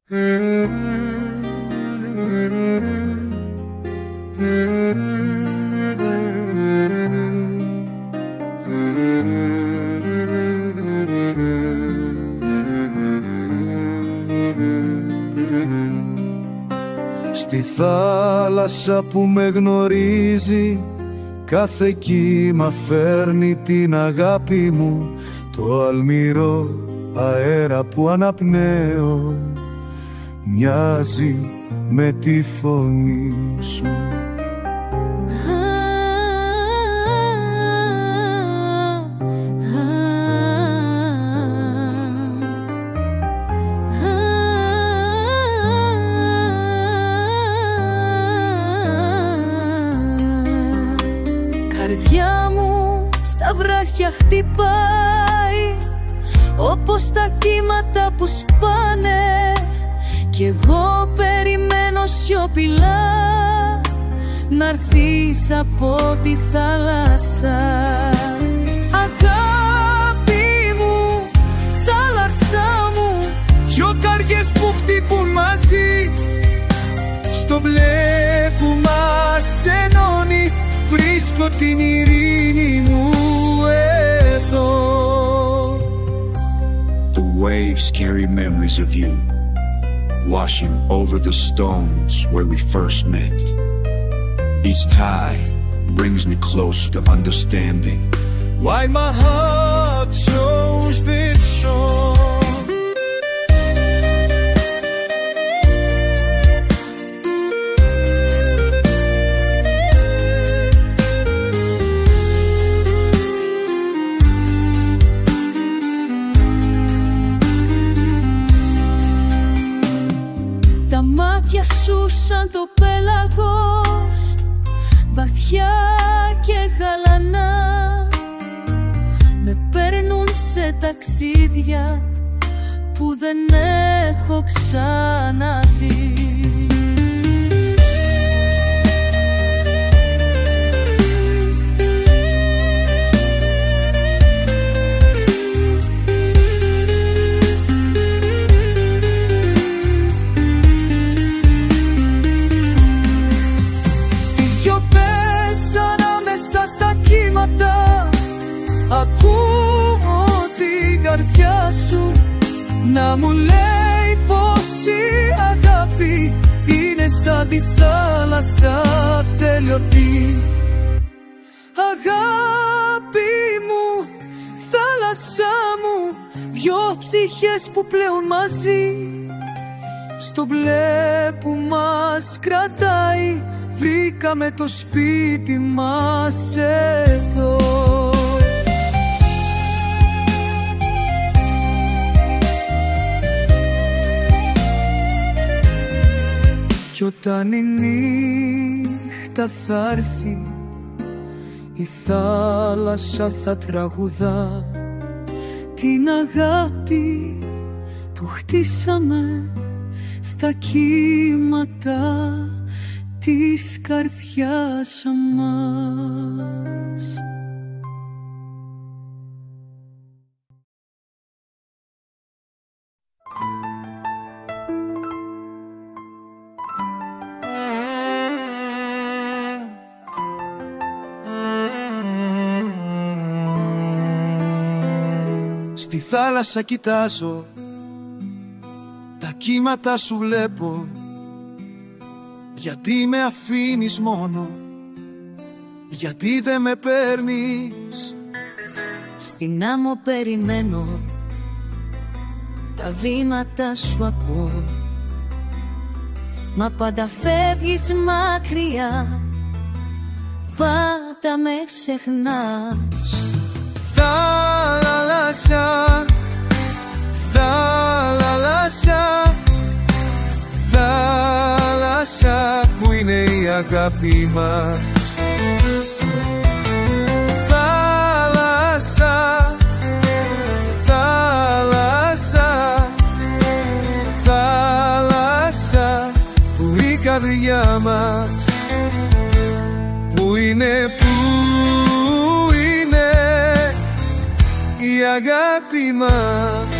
Στη θάλασσα που με γνωρίζει, κάθε κύμα φέρνει την αγάπη μου, το αλμυρό αέρα που αναπνέω μοιάζει με τη φωνή σου. Καρδιά μου στα βράχια χτυπάει, όπως τα κύματα που σπάνε, κι εγώ περιμένω σιωπηλά να'ρθείς από τη θάλασσα. Αγάπη μου, θάλασσά μου, δυο καρδιές που χτυπούν μαζί, στο μπλε που μας ενώνει, βρίσκω την ειρήνη μου εδώ. The waves carry memories of you, washing over the stones where we first met. Each tide brings me closer to understanding why my heart chose this shore. Τα μάτια σου σαν το πέλαγος, βαθιά και γαλανά, με παίρνουν σε ταξίδια που δεν έχω ξαναδεί. Ακούω την καρδιά σου να μου λέει πως η αγάπη είναι σαν τη θάλασσα τελειωτή. Αγάπη μου, θάλασσά μου, δυο ψυχές που πλέουν μαζί, στο μπλε που μας κρατάει, βρήκαμε το σπίτι μας εδώ. Κι όταν η νύχτα θα έρθει, η θάλασσα θα τραγουδά την αγάπη που χτίσαμε στα κύματα της καρδιάς μας. Στη θάλασσα κοιτάζω, τα κύματα σου βλέπω, γιατί με αφήνεις μόνο, γιατί δεν με παίρνεις. Στην άμμο περιμένω, τα βήματα σου ακούω, μα πάντα φεύγεις μακριά, πάντα με ξεχνάς. Θάλασσα, θάλασσα, θάλασσα, που είναι η αγάπη μας. Θάλασσα, θάλασσα, θάλασσα, που η καρδιά μας, που είναι η αγάπη μας.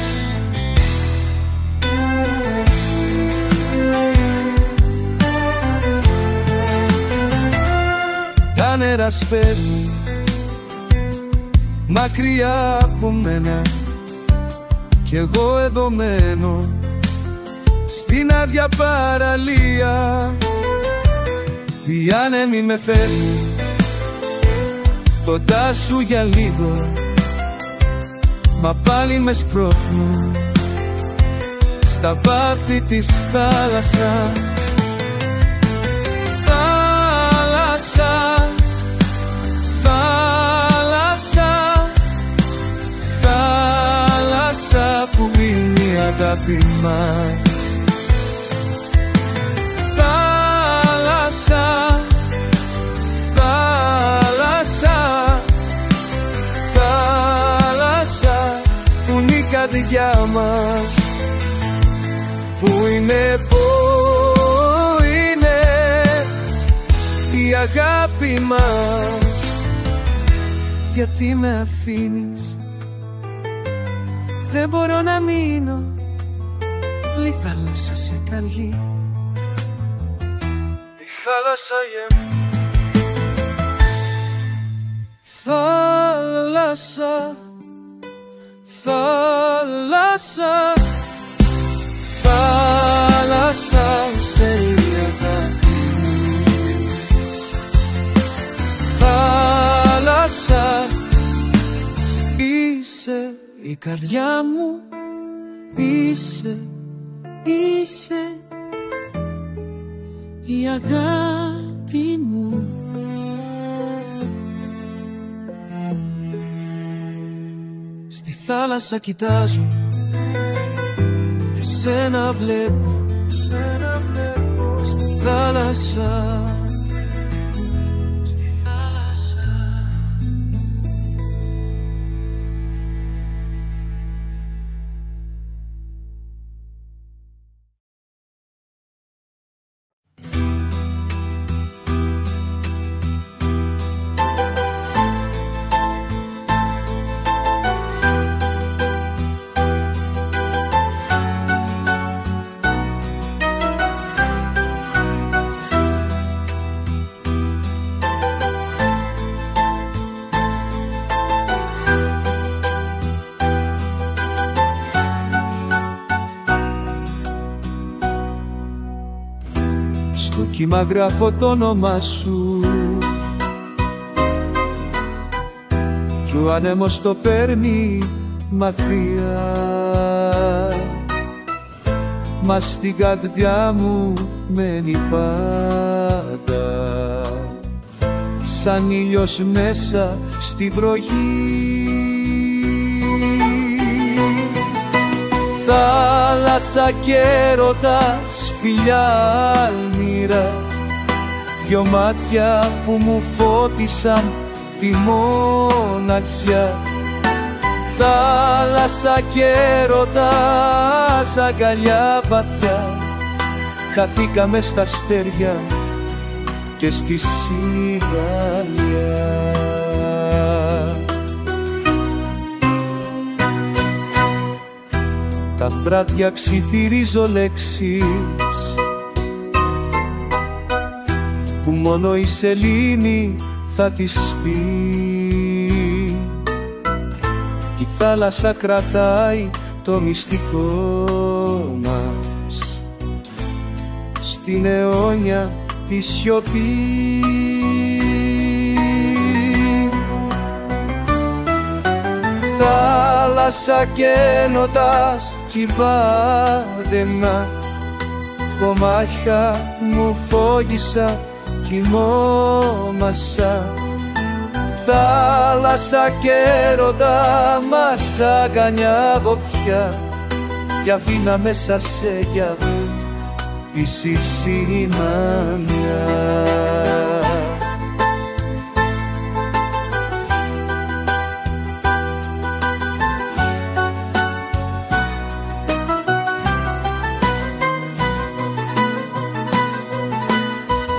ημέρας παίρνει μακριά από μένα κι εγώ εδώ μένω στην άδεια παραλία. Η άνεμη με φέρνει κοντά σου για λίγο, μα πάλι με σπρώχνουν στα βάθη της θάλασσας. Θάλασσα, θάλασσα, θάλασσα που είναι η αγάπη μας. Θάλασσα, θάλασσα, θάλασσα που είναι η καρδιά μας. Πού είναι, πού είναι η αγάπη μας? Γιατί με αφήνεις, δεν μπορώ να μείνω, η θάλασσα σε καλεί. Η θάλασσα για μένα. Θάλασσα, θάλασσα, θάλασσα σε αγάπη μου. Θάλασσα, είσαι η καρδιά μου, είσαι, είσαι η αγάπη μου. Στη θάλασσα κοιτάζω, εσένα βλέπω, στη θάλασσα. Στο κύμα γράφω το όνομά σου κι ο άνεμος το παίρνει μακριά, μα στην καρδιά μου μένει πάντα σαν ήλιος μέσα στη βροχή. Θάλασσα και έρωτας, φιλιά αλμύρα, δυο μάτια που μου φώτισαν τη μοναξιά. Θάλασσα και έρωτας, αγκαλιά βαθιά, χαθήκαμε στα αστέρια και στη σιγαλιά. Τα βράδια ψιθυρίζω λέξεις που μόνο η σελήνη θα τις πει κι η θάλασσα κρατάει το μυστικό μας στην αιώνια τη σιωπή. Θάλασσα καίνοντας κυβάδενα, κομμάτια μου φόγησα, κοιμόμασα. Θάλασσα και έρωτα μας αγκανιάβω πια κι αφήνα μέσα σε γιαβή σημάνια.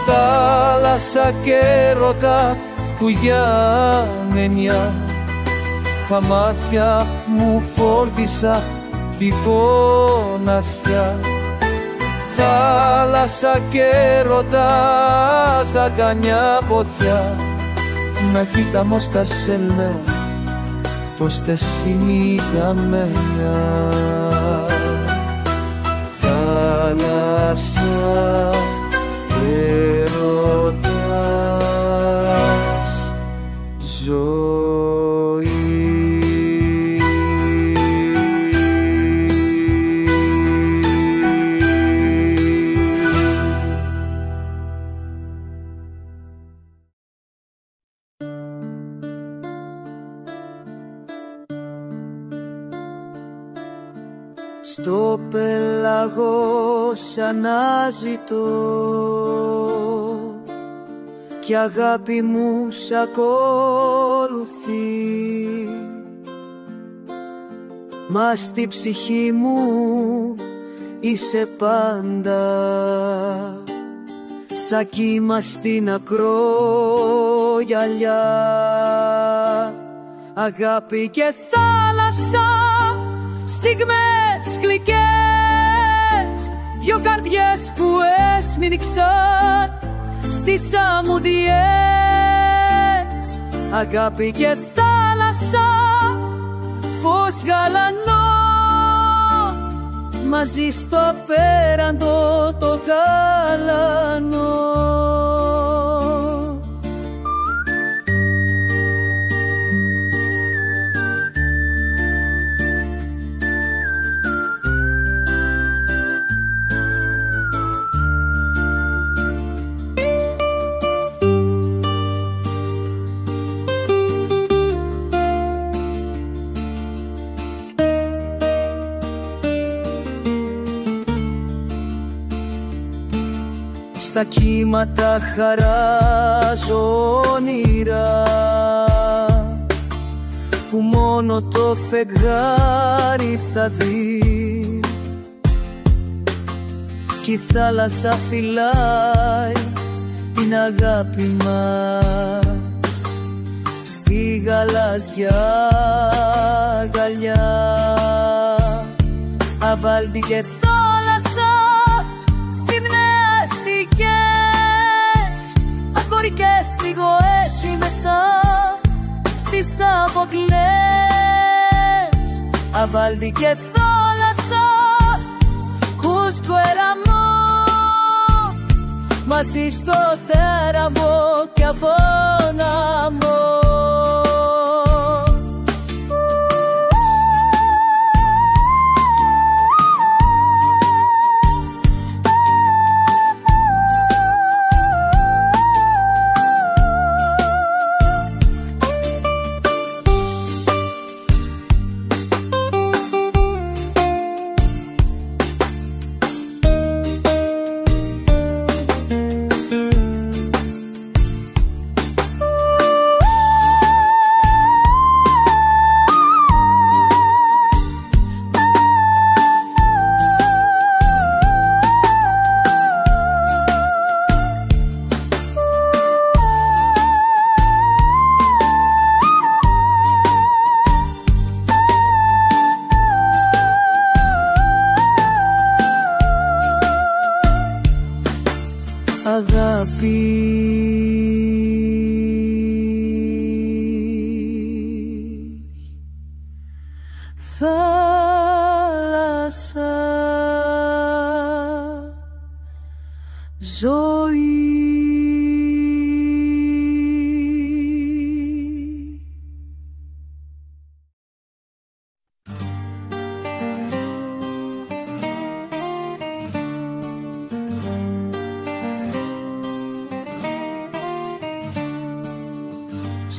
Θάλασσα και έρωτα που για μενιά τα μάτια μου φόρτισα τη φωνασιά. Θάλασσα και έρωτα στα κανιά ποδιά να κοιτάμαι στα σελέ πως τε συνήκαμε θάλασσα έρωτας ζωή. Στο πέλαγος αναζητώ κι αγάπη μου σ' ακολουθεί, μα στη ψυχή μου είσαι πάντα σαν κύμα στην ακρογιαλιά. Αγάπη και θάλασσα, στιγμές γλυκές, δυο καρδιές που έσμινξαν στις αμμουδιές. Αγάπη και θάλασσα, φως γαλανό, μαζί στο απέραντο το γαλανό. Στα κύματα χαράζω όνειρα που μόνο το φεγγάρι θα δει, κι η θάλασσα φυλάει την αγάπη μας στη γαλάζια αγκαλιά. Αβάλτη και θάλασσα, αγορικές τριγωές μέσα στις αποκλές. Αβάλτη και θάλασσα, κούσκο εραμό, μαζί στο τέραμο και αβόναμο. Αγάπη, θάλασσα, ζωή.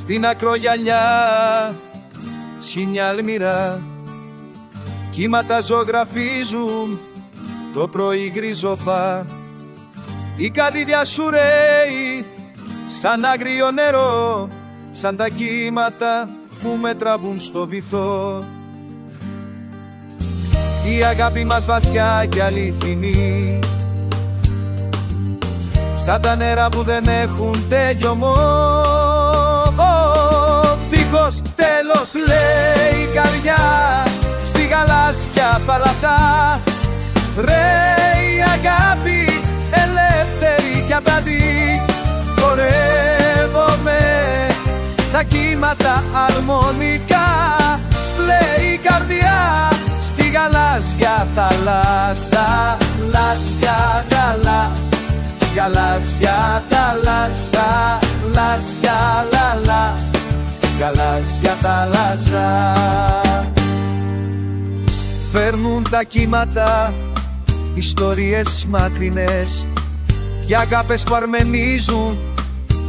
Στην ακρογιαλιά σινιά αλμυρά, κύματα ζωγραφίζουν το πρωί γκριζοπά. Η καρδιά σου ρέει σαν άγριο νερό, σαν τα κύματα που με τραβούν στο βυθό. Η αγάπη μας βαθιά και αληθινή, σαν τα νερά που δεν έχουν τέλειωμό. Δίχως τέλος λέει η καρδιά στη γαλάζια θάλασσα. Ρέει η αγάπη ελεύθερη και απαντή. Χορεύομαι τα κύματα αρμονικά. Λέει η καρδιά στη γαλάζια θάλασσα. Λάσια καλά, γαλάζια θάλασσα. Λάσια λαλά, γαλάζια θάλασσα. Φέρνουν τα κύματα ιστορίες μακρινές για αγάπες που αρμενίζουν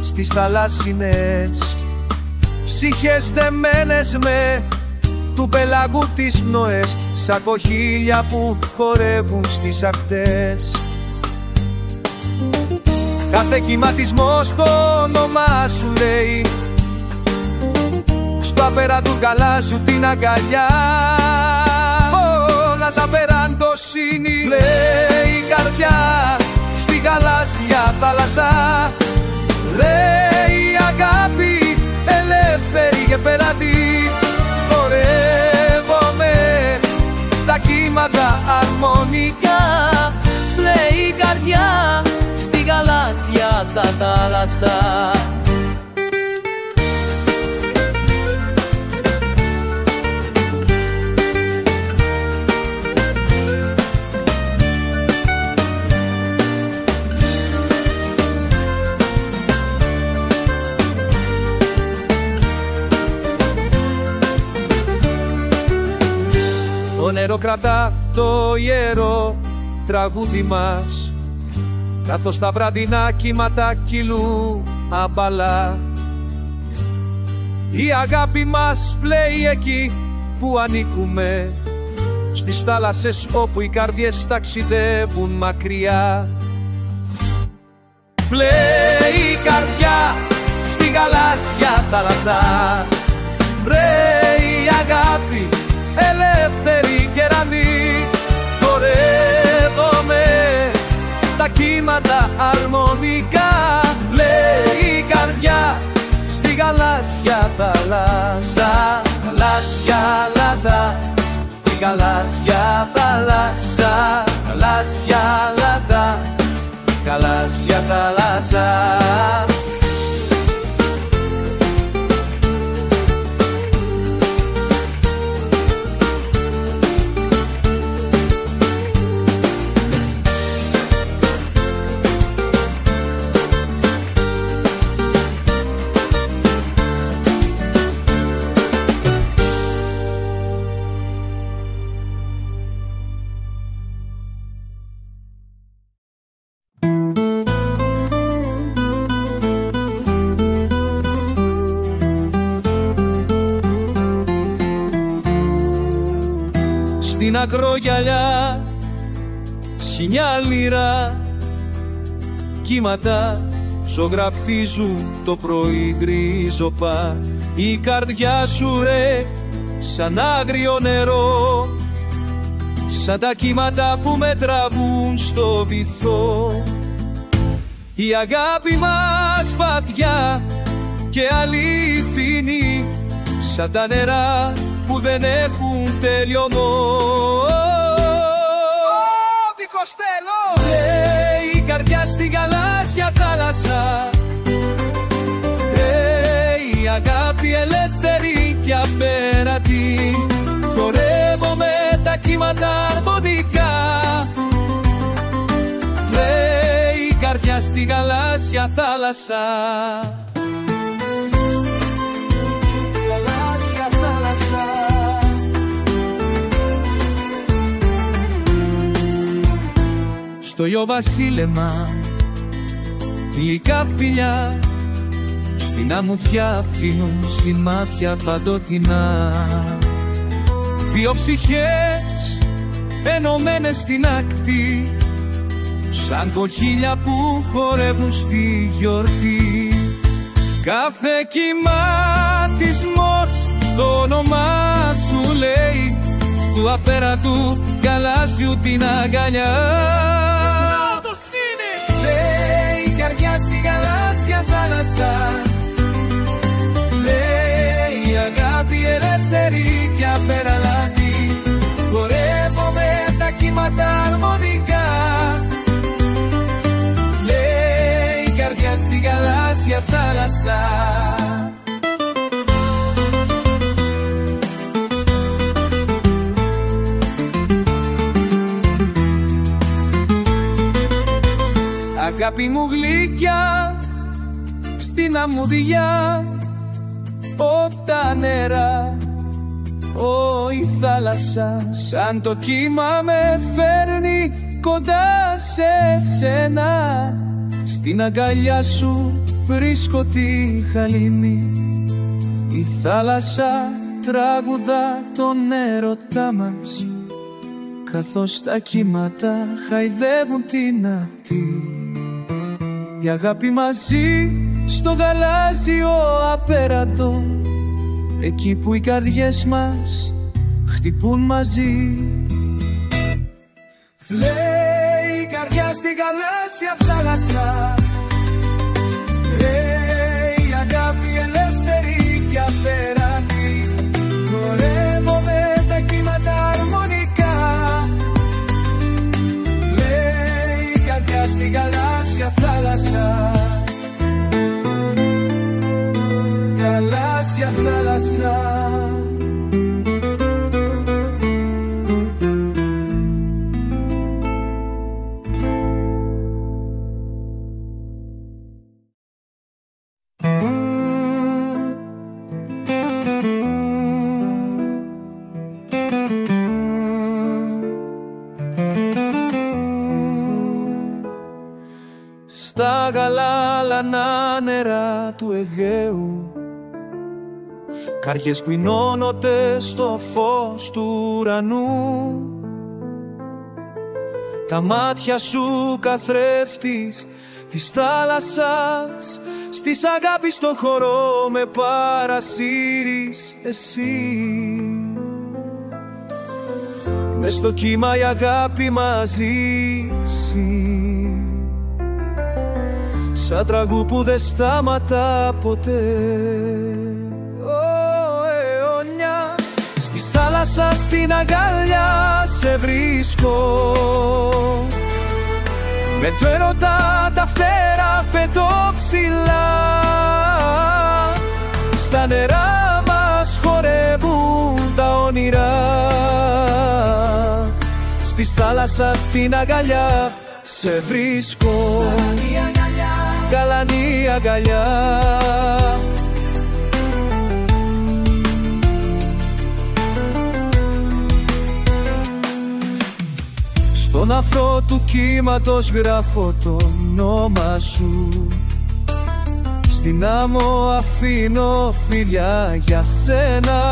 στις θαλάσσινες ψυχές δεμένες με του πελάγου τις πνοές, σαν κοχύλια που χορεύουν στις ακτές. Κάθε κυματισμός το όνομά σου λέει, στο απέραντο γαλάζιου την αγκαλιά. Όλας απεραντοσύνη λέει η καρδιά στη γαλάζια θάλασσα. Λέει η αγάπη ελεύθερη και περατή. Χορεύομαι τα κύματα αρμονικά. Λέει η καρδιά στη γαλάζια τα θάλασσα. Το νερό κρατά το ιερό τραγούδι μας, καθώς τα βραδινά κύματα κυλούν απαλά. Η αγάπη μας πλέει εκεί που ανήκουμε, στις θάλασσες όπου οι καρδιές ταξιδεύουν μακριά. Πλέει η καρδιά στη γαλάζια θάλασσα. Πλέει η αγάπη ελεύθερη κερανή. Χορεύομαι τα κύματα αρμονικά. Λέει η καρδιά στη γαλάζια θάλασσα. Γαλάζια λαδά, η γαλάζια θάλασσα. Γαλάζια λαδά, γαλάζια θάλασσα. Στην ακρογιαλιά σινιά λίρα κύματα ζωγραφίζουν το πρωί γκρίζοπα. Η καρδιά σου ρε σαν άγριο νερό, σαν τα κύματα που με τραβούν στο βυθό. Η αγάπη μας βαθιά και αληθινή, σαν τα νερά που δεν έχουν τελειωμό. Λέει η καρδιά στη γαλάζια θάλασσα. Λέει η αγάπη ελεύθερη και απέρατη. Χορεύομαι τα κύματα αρμονικά. Λέει η καρδιά στη γαλάζια θάλασσα. Στο γιο βασίλεμα γλυκά φιλιά, στην αμμουδιά αφήνουν σημάδια παντοτινά. Δύο ψυχές ενωμένες στην ακτή, σαν κοχύλια που χορεύουν στη γιορτή. Κάθε κυματισμός στο όνομά σου λέει, στου απέραντου γαλάζιου την αγκαλιά. Λέει η καρδιά στη γαλάζια θάλασσα. Λέει η αγάπη ελεύθερη και απεραλάτη. Χορεύομαι τα κύματα αρμονικά. Λέει η καρδιά στη γαλάζια θάλασσα. Αγάπη μου γλυκιά στην αμμουδιά, τα νερά, η θάλασσα σαν το κύμα με φέρνει κοντά σε σένα. Στην αγκαλιά σου βρίσκω τη χαλήνη, η θάλασσα τραγουδά τον έρωτά μας, καθώς τα κύματα χαϊδεύουν την ακτή. Η αγάπη μαζί στο γαλάζιο απέραντο, εκεί που οι καρδιές μας χτυπούν μαζί. Φλέει η καρδιά στη γαλάζια θάλασσα, η αγάπη ελεύθερη και απέραντη. Χορεύω με τα κύματα αρμονικά. Φλέει η καρδιά στη γαλάζια θάλασσα, γαλάζια θάλασσα. Στα γαλάλανα νερά του Αιγαίου, καρδιές που ενώνονται στο φως του ουρανού. Τα μάτια σου καθρέφτης της θάλασσας, στις αγάπης το χορό με παρασύρεις εσύ. Μες στο κύμα η αγάπη μαζί εσύ, σαν τραγού που δεν σταματά ποτέ. Αιώνια στη θάλασσα στην αγκαλιά σε βρίσκω, με το έρωτα τα φτερά πετώ ψηλά. Στα νερά μας χορεύουν τα όνειρα, στη θάλασσα στην αγκαλιά σε βρίσκω, γαλανή αγκαλιά. Στον αφρό του κύματος γράφω το όνομα σου, στην άμμο αφήνω φιλιά για σένα.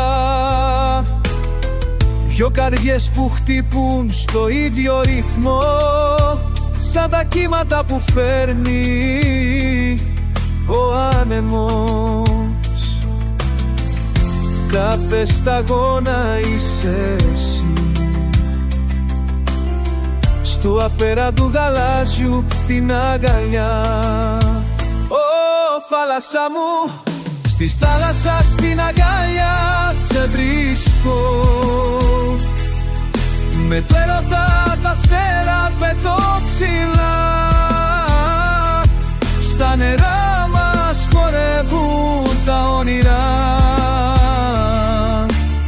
Δυο καρδιές που χτυπούν στο ίδιο ρυθμό, σαν τα κύματα που φέρνει ο άνεμος. Κάθε σταγόνα είσαι εσύ, στου απέραντου γαλάζιου την αγκαλιά. Θάλασσα μου, στη θάλασσα στην αγκαλιά σε βρίσκω, με το έρωτα τα φτερά πετώ ψηλά. Στα νερά μας χορεύουν τα όνειρα,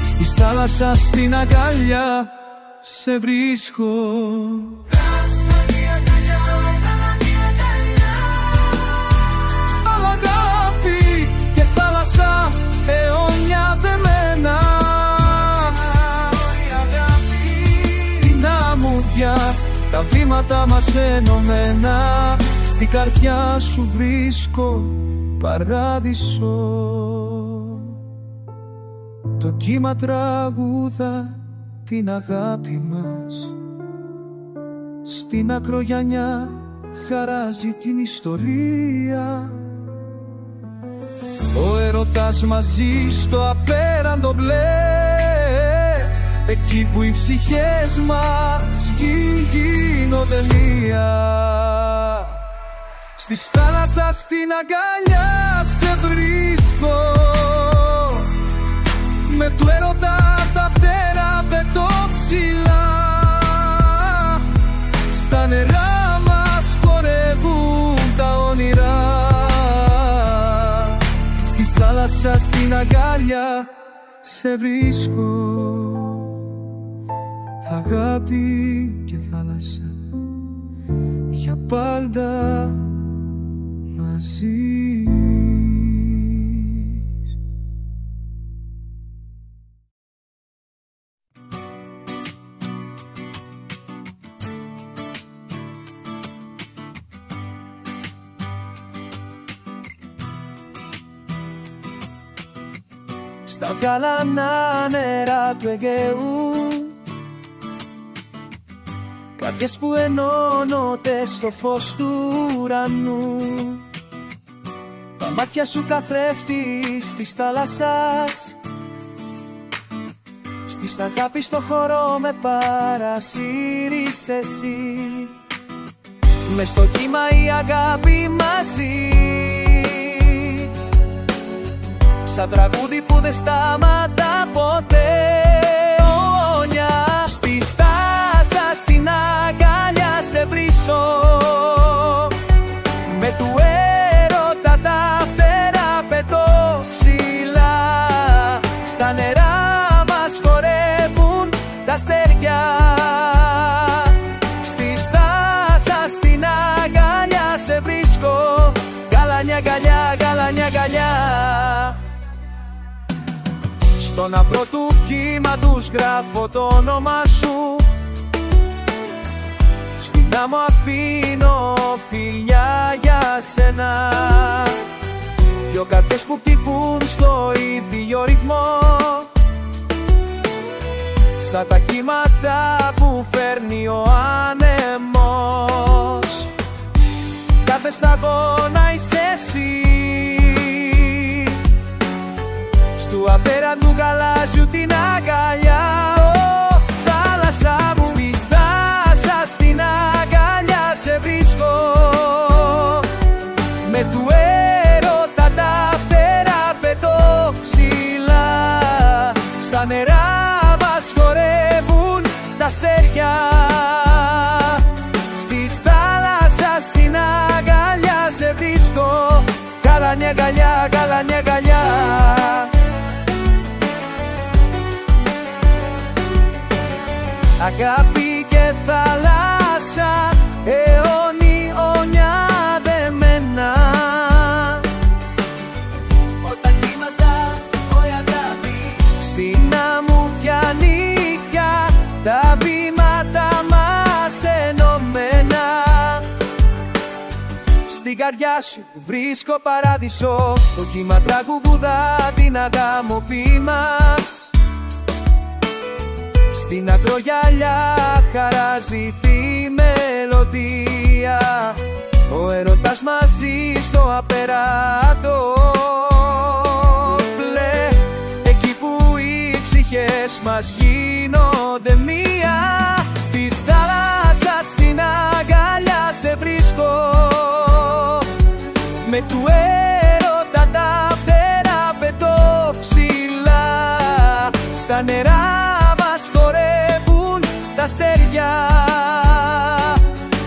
στη θάλασσα στην αγκαλιά σε βρίσκω. Αγάπη και θάλασσα αιώνια δεμένα, την αμμουδιά τα βήματα μας ενωμένα, στην καρδιά σου βρίσκω παράδεισο. Το κύμα τραγούδα την αγάπη μας, στην ακρογιανιά χαράζει την ιστορία. Ο έρωτας μαζί στο απέραντο μπλε, εκεί που οι ψυχές μας γίνονται μία. Στη θάλασσα στην αγκαλιά σε βρίσκω, με του έρωτα τα φτερά πετώ ψηλά. Στα νερά μας χορεύουν τα όνειρα, στη θάλασσα στην αγκαλιά σε βρίσκω. Αγάπη και θάλασσα, για πάντα μαζί. Στα γαλανά νερά του Αιγαίου, καρδιές που ενώνονται στο φως του ουρανού. Τα μάτια σου καθρέφτης της θάλασσας, στις αγάπης στο χώρο με παρασύρεις εσύ. Μες στο κύμα η αγάπη μαζί, σαν τραγούδι που δεν σταματά ποτέ. Όνια στη στάσα, στην αγκαλιά σε βρίσκω, με του έρωτα τα φτερά πετώ ψηλά. Στα νερά μας χορεύουν τα αστέρια, στη στάσα, στην αγκαλιά σε βρίσκω. Γαλανιά αγκαλιά, γαλανιά αγκαλιά. Στον αφρό του κύματος γράφω το όνομα σου, στην άμμο αφήνω φιλιά για σένα. Δυο καρδιές που χτυπούν στο ίδιο ρυθμό, σαν τα κύματα που φέρνει ο άνεμος. Κάθε σταγόνα είσαι εσύ, στου απέραντου γαλάζιου την αγκαλιά. Θάλασσα μου, στη στάσα, στην αγκαλιά σε βρίσκω, με του έρωτα τα φτερά πετώ ψηλά. Στα νερά μας χορεύουν τα αστέρια, στη θάλασσα, στην αγκαλιά σε βρίσκω. Γαλανιά αγκαλιά, γαλανιά αγκαλιά. Αγάπη και θάλασσα, αιώνια δεμένα. Όταν κύματα η αγάπη στην άμμο πιάνει πια, τα βήματα μας ενωμένα. Στην καρδιά σου βρίσκω παράδεισο, το κύμα τραγουδά την αγάπη μας. Στην ακρογιαλιά χαράζει τη μελωδία, ο έρωτας μαζί στο απεράτο μπλε, εκεί που οι ψυχές μας γίνονται μία. Στη θάλασσα, στην αγκαλιά σε βρίσκω, με του έρωτα τα φτερά πετώ ψηλά. Στα νερά μας χορεύουν τα αστέρια,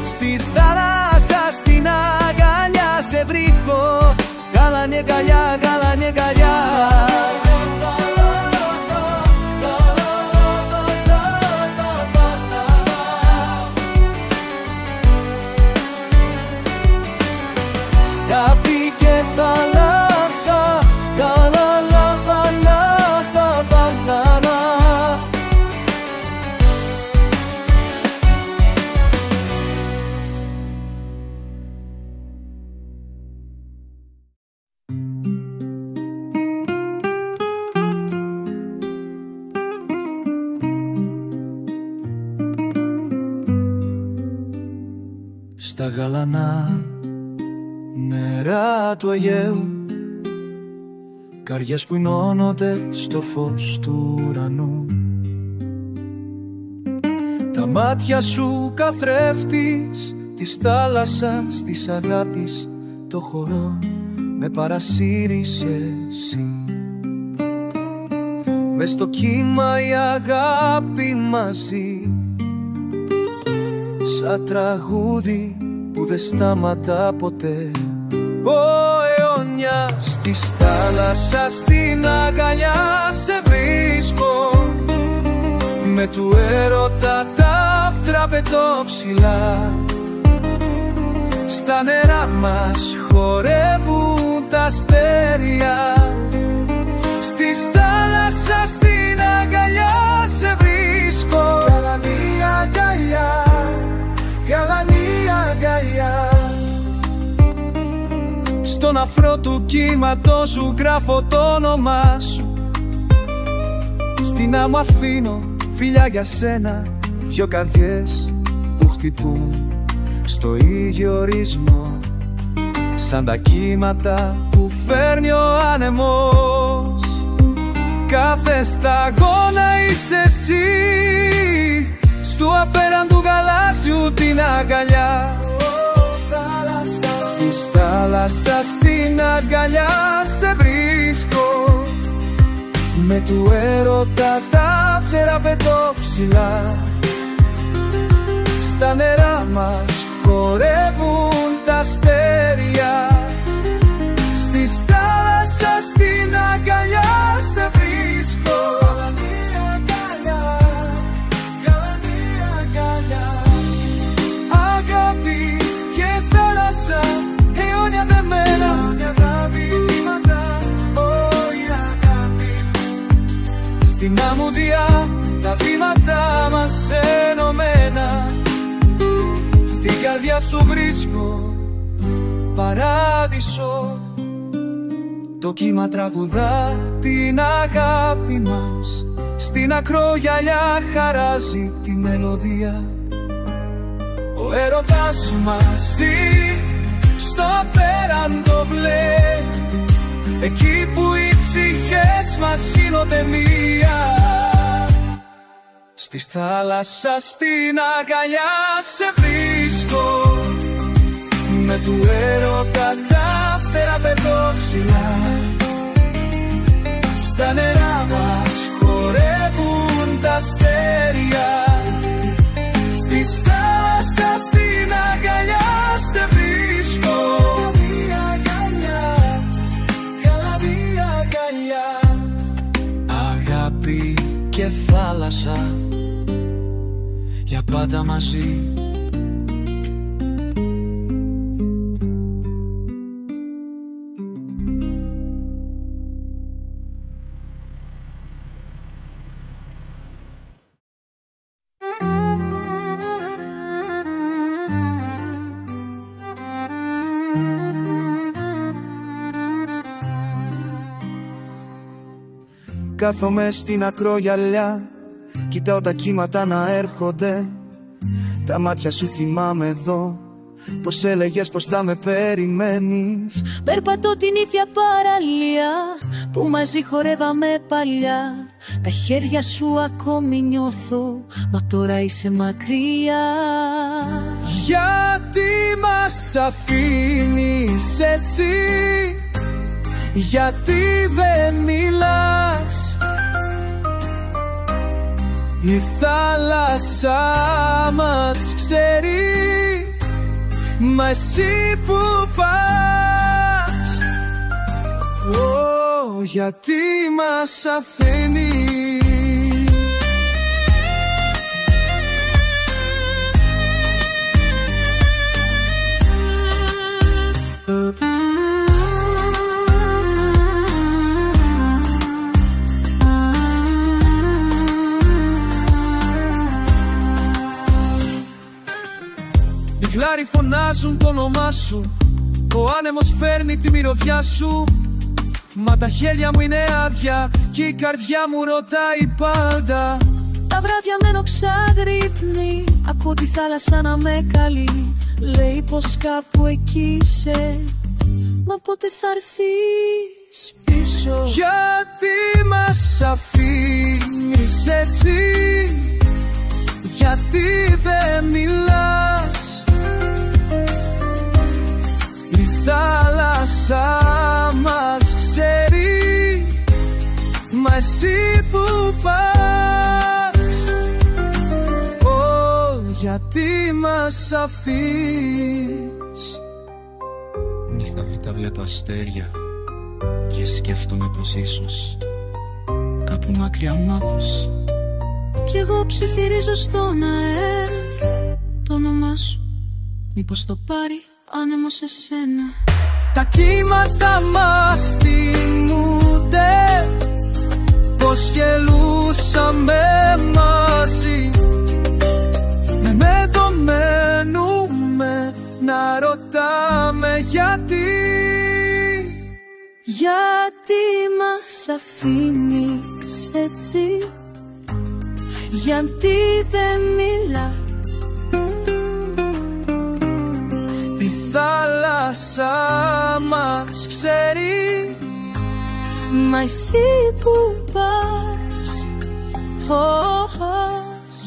στη θάλασσα, στην αγκαλιά σε βρίσκω. Γαλανιά αγκαλιά, γαλανιά αγκαλιά. Αγάπη και θάλασσα, στα γαλανά νερά του Αιγαίου, καρδιές που ενώνονται στο φως του ουρανού. Τα μάτια σου καθρέφτης της θάλασσας, της αγάπης το χορό με παρασύρεις εσύ. Μες στο κύμα η αγάπη μαζί, σαν τραγούδι που δεν σταματά ποτέ. Ο αιώνια στη θάλασσα, στην αγκαλιά σε βρίσκω, με του έρωτα τα φτερά πετώ ψηλά. Στα νερά μας χορεύουν τα αστέρια. Στη θάλασσα στην αγκαλιά σε βρίσκω. Γαλανή αγκαλιά, γαλανή αγκαλιά. Στον αφρό του κύματος σου γράφω το όνομά σου. Στην άμμο αφήνω φιλιά για σένα, δυο καρδιές που χτυπούν στο ίδιο ρυθμό, σαν τα κύματα που φέρνει ο άνεμος. Κάθε σταγόνα είσαι εσύ, στου απέραντου γαλάζιου την αγκαλιά. Στη θάλασσα στην αγκαλιά σε βρίσκω. Με του έρωτα τα φτερά πετώ ψηλά. Στα νερά μας χορεύουν τα αστέρια. Στη θάλασσα στην αγκαλιά σε βρίσκω. Γαλανή αγκαλιά, γαλανή αγκαλιά. Αγάπη και θάλασσα, αιώνια δεμένα. Αγάπη, βήματα, η αγάπη. Στην αμμουδιά τα βήματα μας ενωμένα. Στην καρδιά σου βρίσκω παράδεισο. Το κύμα τραγουδά την αγάπη μας. Στην ακρογιαλιά χαράζει τη μελωδία. Ο έρωτας μας ζει στο πέραντο μπλε, εκεί που οι ψυχές μας γίνονται μία. Στη θάλασσα στην αγκαλιά σε βρίσκω. Με του έρωτα τα φτερά πετώ ψηλά. Στα νερά μας χορεύουν τα αστέρια. Στη θάλασσα στην αγκαλιά σε βρίσκω. Γαλανή αγκαλιά, αγάπη και θάλασσα για πάντα μαζί. Κάθομαι στην ακρογιαλιά, κοιτάω τα κύματα να έρχονται. Τα μάτια σου θυμάμαι εδώ, πως έλεγες πως θα με περιμένεις. Περπατώ την ίδια παραλία που μαζί χορεύαμε παλιά. Τα χέρια σου ακόμη νιώθω, μα τώρα είσαι μακριά. Γιατί μας αφήνεις έτσι, γιατί δεν μιλάς. Η θάλασσα μας ξέρει, μα εσύ που πας. Γιατί μας αφήνεις. Οι γλάροι φωνάζουν το όνομά σου, ο άνεμος φέρνει τη μυρωδιά σου. Μα τα χέρια μου είναι άδεια και η καρδιά μου ρωτάει πάντα. Τα βράδια μένω ξαγρύπνη, ακούω τη θάλασσα να με καλεί. Λέει πως κάπου εκεί είσαι, μα πότε θα έρθεις πίσω. Γιατί μας αφήνεις έτσι, γιατί δεν μιλάς. Η θάλασσα μας ξέρει, μα εσύ που πας. Γιατί μας αφήνεις. Νύχτα β' βλέπω αστέρια και σκέφτομαι πως ίσως κάπου μακριά μ' άκους. Κι εγώ ψιθυρίζω στον αέρα το όνομά σου, μήπως το πάρει άνεμο σε σένα. Τα κύματα μας θυμούνται πως γελούσαμε μαζί. Με δομένουμε να ρωτάμε γιατί. Γιατί μας αφήνεις έτσι, γιατί δεν μιλάς. Η θάλασσα μας ξέρει, μα εσύ που πας,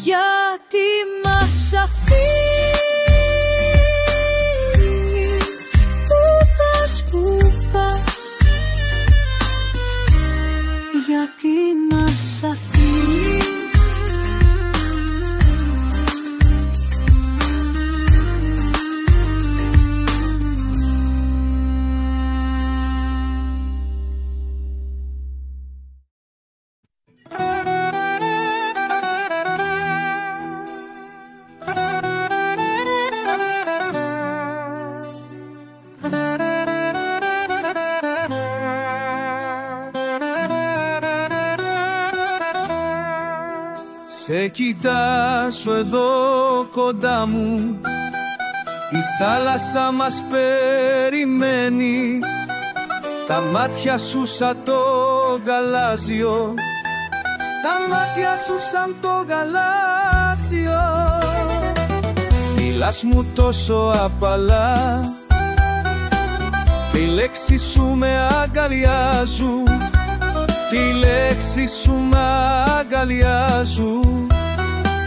γιατί μας αφήνεις, που πας, γιατί μας αφήνεις. Σε κοιτάζω εδώ κοντά μου, η θάλασσα μας περιμένει. Τα μάτια σου σαν το γαλάζιο, τα μάτια σου σαν το γαλάζιο. Μιλάς μου τόσο απαλά και οι λέξεις σου με αγκαλιάζουν, και οι λέξεις σου με αγκαλιάζουν.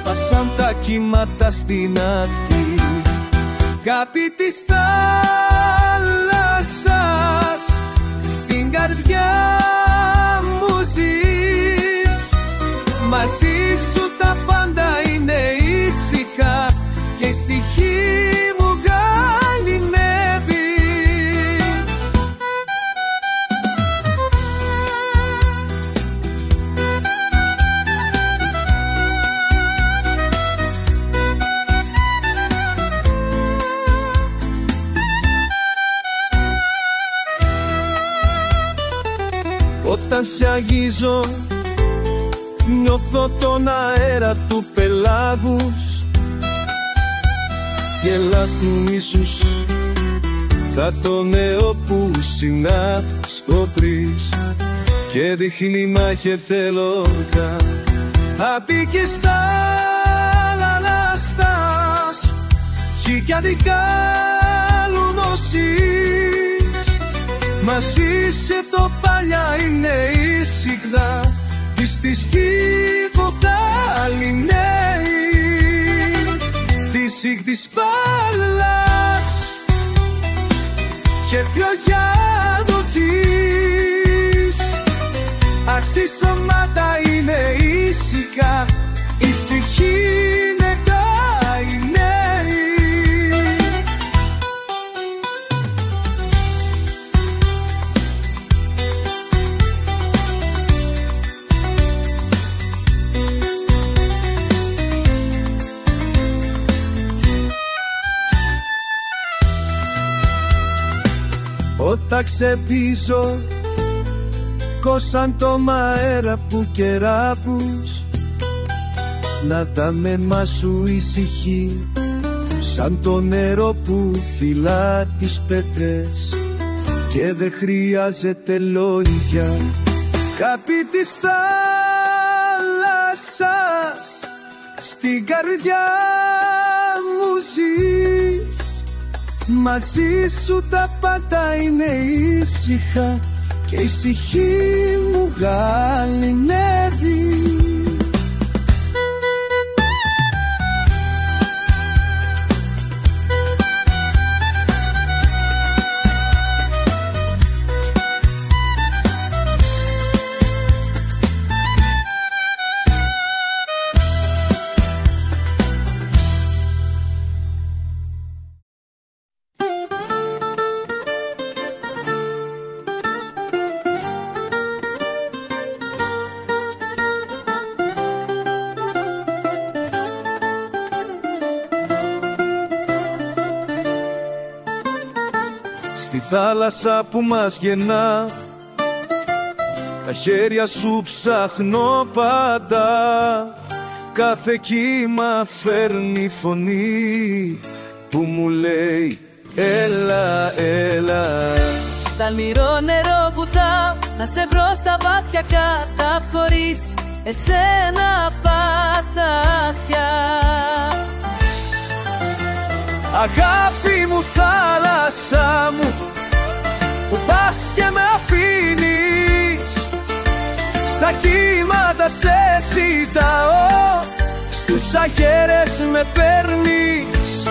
Πάσαν τα κύματα στην ακτή, αγάπη της θάλασσας, στην καρδιά μου ζεις. Μαζί σου τα πάντα είναι ήσυχα και η ησυχή μου γαληνεύει. Όταν σε αγγίζω νιώθω τον αέρα του πελάγους, γελάθου ίσους θα το νέο που συνάσκοπρεις και δείχνει μάχεται λόγια. Απίκες τα λαλαστάς, χικιά δικάλουν όσοι. Μαζί σε το παλιά είναι ήσυχα, της της κύβοτα λινέει. Της ήχτης πάλας και πλιογιάδο της. Αξίσωματα είναι ήσυχα, ησυχή είναι τα λινέει. Όταν ξεπίσω κόσαν το μαέρα που κεράπους, να τα μεμά σου ησυχεί σαν το νερό που φυλά τις πέτρες και δεν χρειάζεται λόγια. Αγάπη της θάλασσας, στην καρδιά μου ζεις. Μαζί σου τα πάντα είναι ήσυχα και η ησυχή μου γαληνεύει. στη θάλασσα που μας γεννά. Τα χέρια σου ψάχνω πάντα, κάθε κύμα φέρνει φωνή που μου λέει έλα, έλα. Στα αλμυρό νερό βουτάω, να σε βρω στα βάθια κατά χωρίς εσένα πάθαθια. Αγάπη μου, θάλασσα μου, που πας και με αφήνεις, στα κύματα σε ζητάω, στους αγέρες με παίρνεις.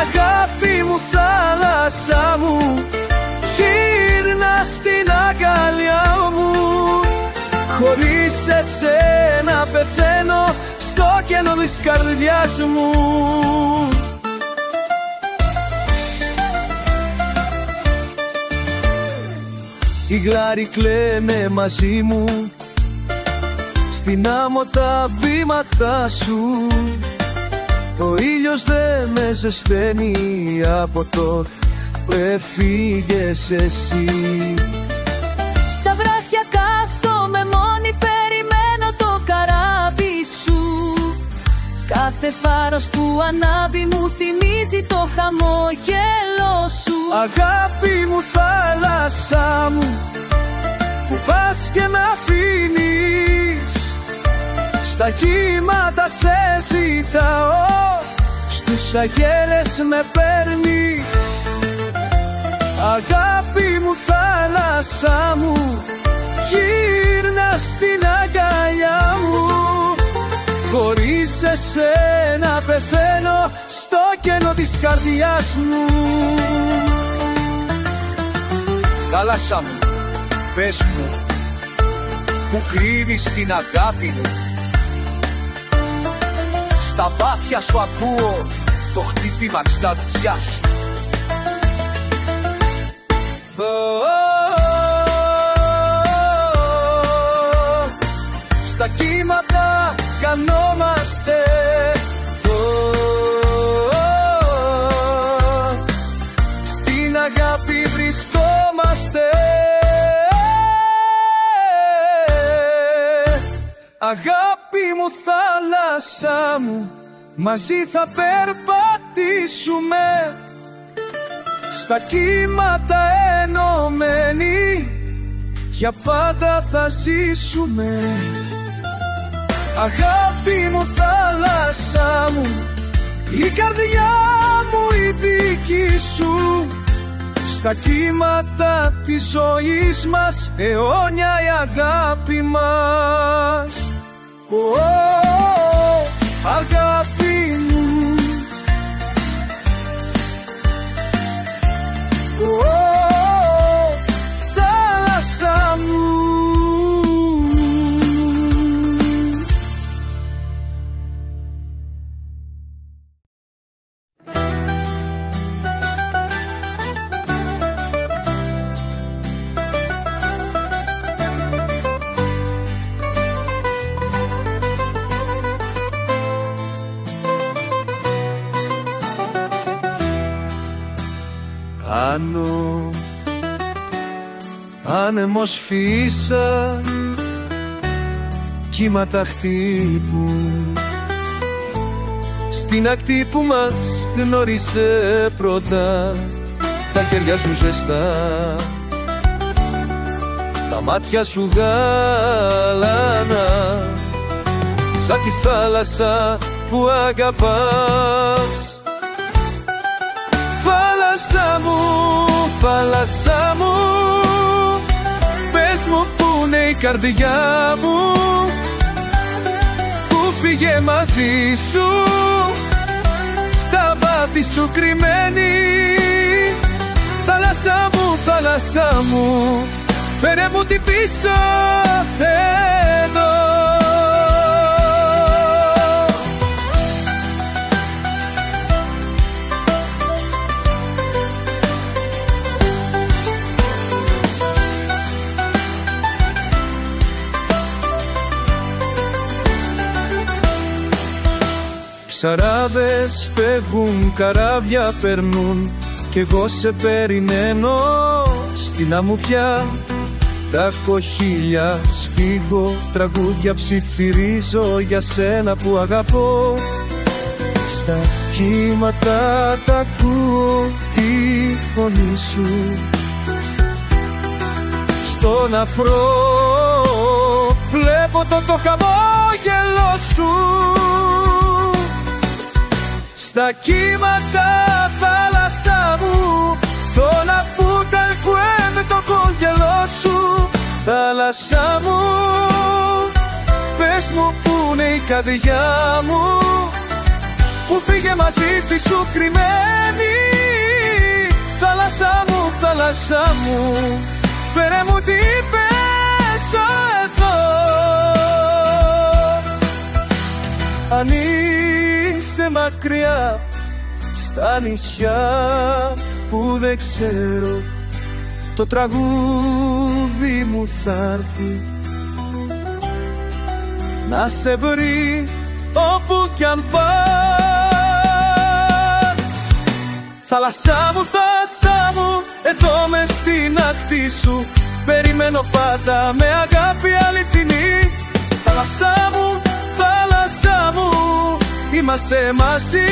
Αγάπη μου, θάλασσα μου, γύρνα στην αγκαλιά μου. Χωρίς εσένα πεθαίνω στο κενό της καρδιάς μου. Οι γλάροι κλαίνε μαζί μου, στην άμμο τα βήματα σου. Ο ήλιος δε με ζεσταίνει από το που έφυγες εσύ. Στα βράχια κάθομαι μόνη, περιμένω το καράβι σου. Κάθε φάρος που ανάβει μου θυμίζει το χαμόγελο σου. Αγάπη μου, θάλασσα μου, που πας και με αφήνεις, στα κύματα σε ζητάω, στους αγέρες με παίρνεις. Αγάπη μου, θάλασσα μου, γύρνα στην αγκαλιά μου. Χωρίς εσένα πεθαίνω στο κενό της καρδιάς μου. Θάλασσα μου, πες μου, που κρύβεις την αγάπη μου. Στα βάθια σου ακούω το χτύπημα της καρδιάς σου. Στα κύματα κανόμαστε, στην αγάπη βρισκόμαστε. Αγάπη μου, θάλασσα μου, μαζί θα περπατήσουμε, στα κύματα ενωμένοι για πάντα θα ζήσουμε. Αγάπη μου, θάλασσα μου, η καρδιά μου η δική σου, στα κύματα της ζωής μας αιώνια η αγάπη μας. Αγάπη μου, θάλασσα μου. Άνω άνεμος φύσα, κύματα χτύπουν στην ακτή που μας γνώρισε πρώτα. Τα χέρια σου ζεστά, τα μάτια σου γάλανα, σαν τη θάλασσα που αγαπάς. Θάλασσα μου, θάλασσα μου, πες μου που είναι η καρδιά μου, που φύγε μαζί σου, στα βάθη σου κρυμμένη. Θάλασσα μου, θάλασσα μου, φέρε μου την πίσω θέλω. Ψαράδες φεύγουν, καράβια περνούν, κι εγώ σε περιμένω στην αμμουδιά. Τα κοχύλια σφίγγω, τραγούδια ψιθυρίζω για σένα που αγαπώ. Στα κύματα τα ακούω τη φωνή σου, στον αφρό βλέπω το χαμόγελο σου. Στα κύματα θάλασσα μου θόλα που καλκουέμαι το κόγελο σου. Θάλασσα μου, πες μου που είναι η καρδιά μου, που φύγε μαζί τη σου κρυμμένη. Θάλασσα μου, θάλασσα μου, φέρε μου την πέσω εδώ. Αν είσαι μακριά στα νησιά που δεν ξέρω, το τραγούδι μου θα έρθει να σε βρει όπου κι αν πας. Θάλασσά μου, θάλασσά μου, εδώ μες στην ακτή σου, περιμένω πάντα με αγάπη αληθινή. Θάλασσά μου, θάλασσά μου, είμαστε μαζί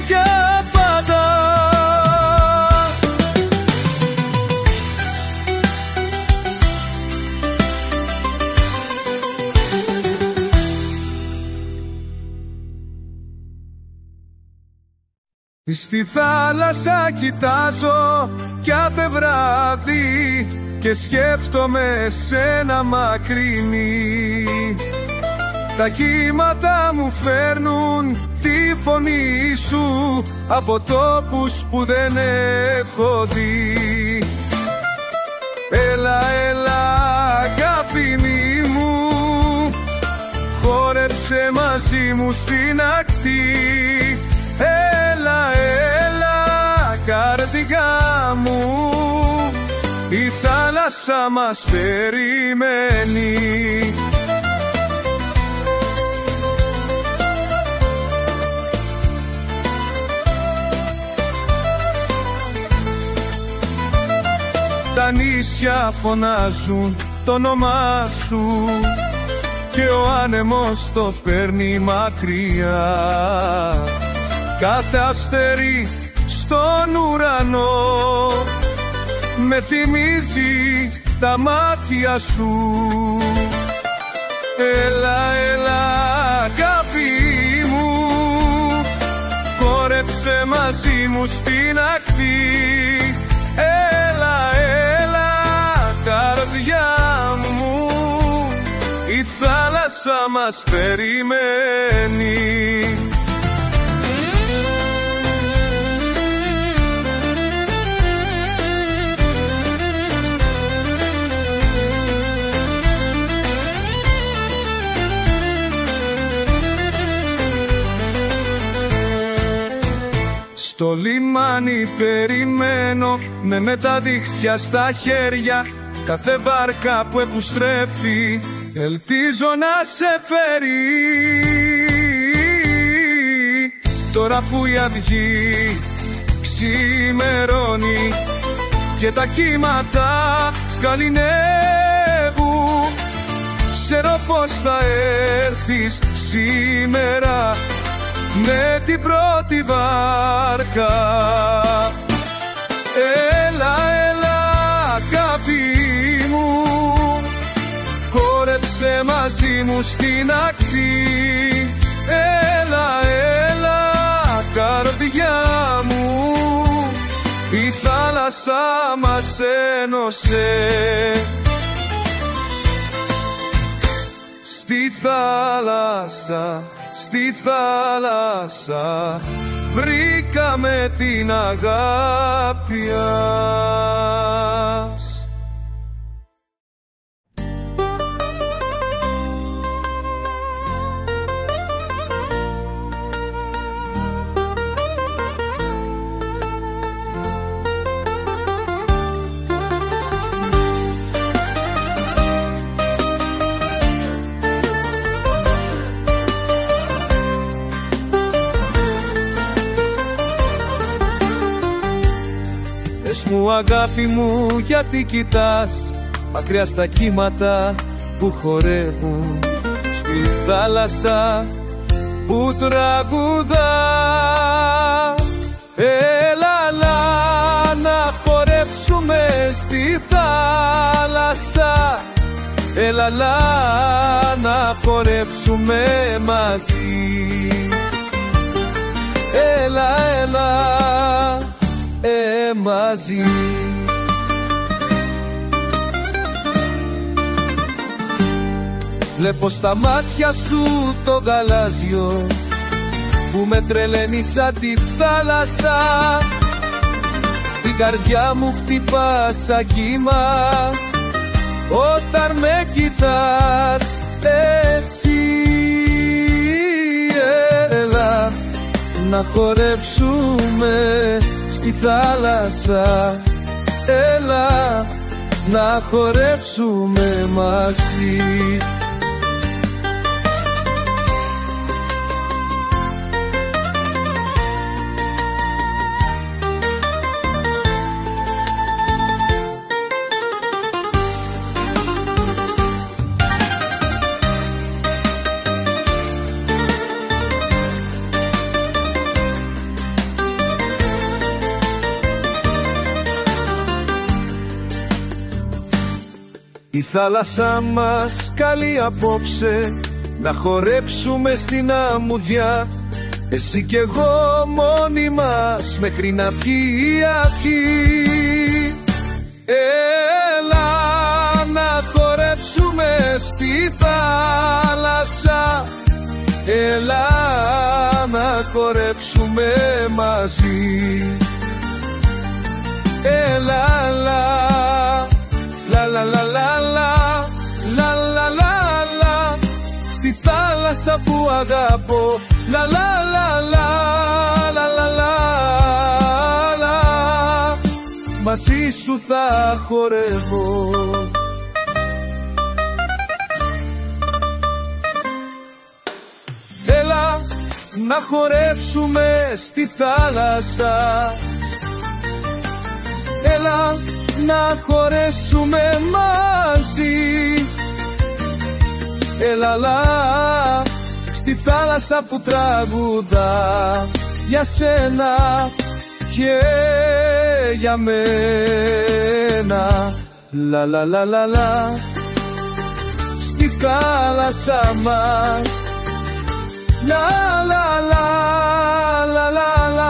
για πάντα. Στη θάλασσα κοιτάζω κάθε βράδυ και σκέφτομαι σένα μακρινή. Τα κύματα μου φέρνουν τη φωνή σου από τόπους που δεν έχω δει. Έλα, έλα αγάπη μου, χόρεψε μαζί μου στην ακτή. Έλα, έλα καρδιά μου, η θάλασσα μας περιμένει. Τα νησιά φωνάζουν το όνομά σου και ο άνεμος το παίρνει μακριά. Κάθε αστέρι στον ουρανό με θυμίζει τα μάτια σου. Έλα, έλα αγάπη μου, χόρεψε μαζί μου στην ακτή. Έλα, έλα καρδιά μου, η θάλασσα μας περιμένει. Στο λιμάνι περιμένω με τα δίχτυα στα χέρια, κάθε βάρκα που επουστρέφει ελπίζω να σε φέρει. Τώρα που η αυγή ξημερώνει και τα κύματα καλυνεύουν, ξέρω πως θα έρθεις σήμερα με την πρώτη βάρκα. Έλα, έλα αγάπη μου, χόρεψε μαζί μου στην ακτή. Έλα, έλα καρδιά μου, η θάλασσα μας ένωσε. Στη θάλασσα, στη θάλασσα βρήκαμε την αγάπη μας. Πες μου αγάπη μου, γιατί κοιτάς μακριά στα κύματα που χορεύουν στη θάλασσα που τραγουδά. Έλα να χορέψουμε στη θάλασσα, έλα να χορέψουμε μαζί. Έλα μαζί. Βλέπω στα μάτια σου το γαλάζιο που με τρελαίνει σαν τη θάλασσα. Την καρδιά μου χτυπά σαν κύμα όταν με κοιτάς έτσι. Έλα να χορέψουμε στη θάλασσα, έλα να χορέψουμε μαζί. Η θάλασσα μας καλεί απόψε να χορέψουμε στην αμμουδιά, εσύ κι εγώ μόνοι μας μέχρι να βγει η αυγή. Έλα να χορέψουμε στη θάλασσα, έλα να χορέψουμε μαζί. Έλα λα λα λα λα λα λα λα λα, στη θάλασσα που αγαπώ. Λα λα λα λα λα λα λα λα, μαζί σου θα χορεύω. Έλα να χορέψουμε στη θάλασσα, έλα να χορέσουμε μαζί. Έλα στη θάλασσα που τραγουδά για σένα και για μένα. Λα λα λα λα λα, στη θάλασσα μας. Λα λα λα λα λα λα.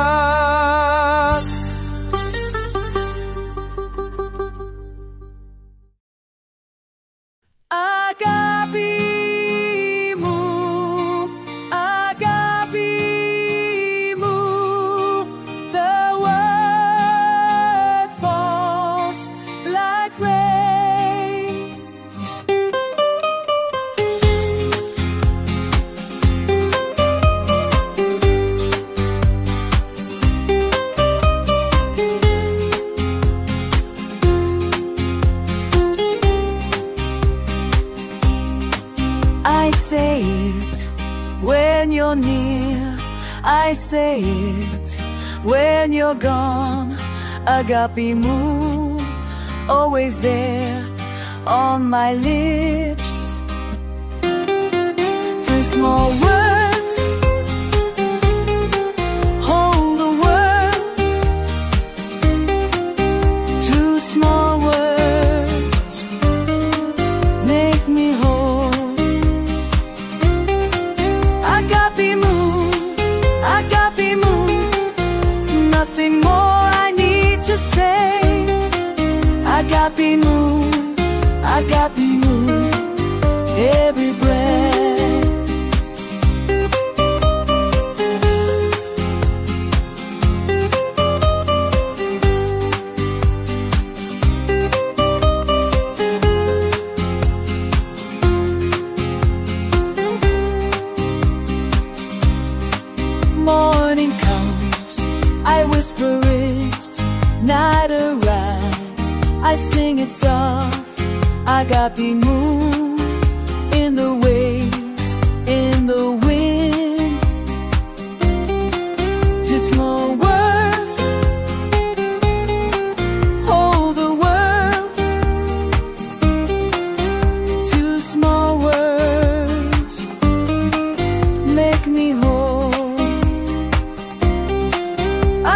I say it when you're gone. Agape μου, always there on my lips. Two small words hold the world. Two small words make me whole. Agape μου, nothing more I need to say. Agape μου, every breath. Morning comes, I whisper it, night arrives, I sing it soft. Agape moon in the waves, in the wind. Two small words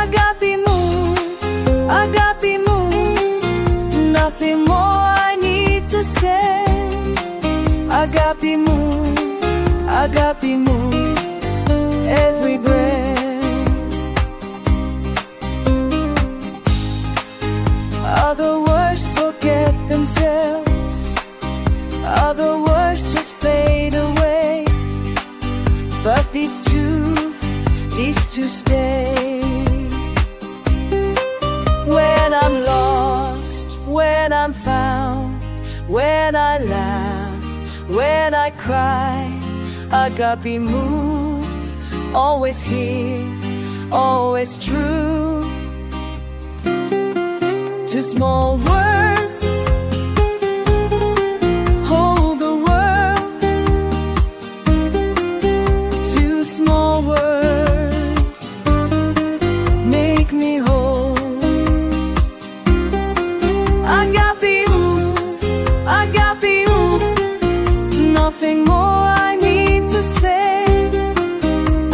αγάπη μου, αγάπη μου. Nothing more I need to say. Αγάπη μου, αγάπη μου, every breath. Other words forget themselves, other words just fade away, but these two stay. When I'm lost, when I'm found, when I laugh, when I cry, αγάπη μου, always here, always true. Two small words hold the world. Two small words make me whole. Αγάπη μου, αγάπη μου. Nothing more I need to say.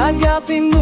Αγάπη μου,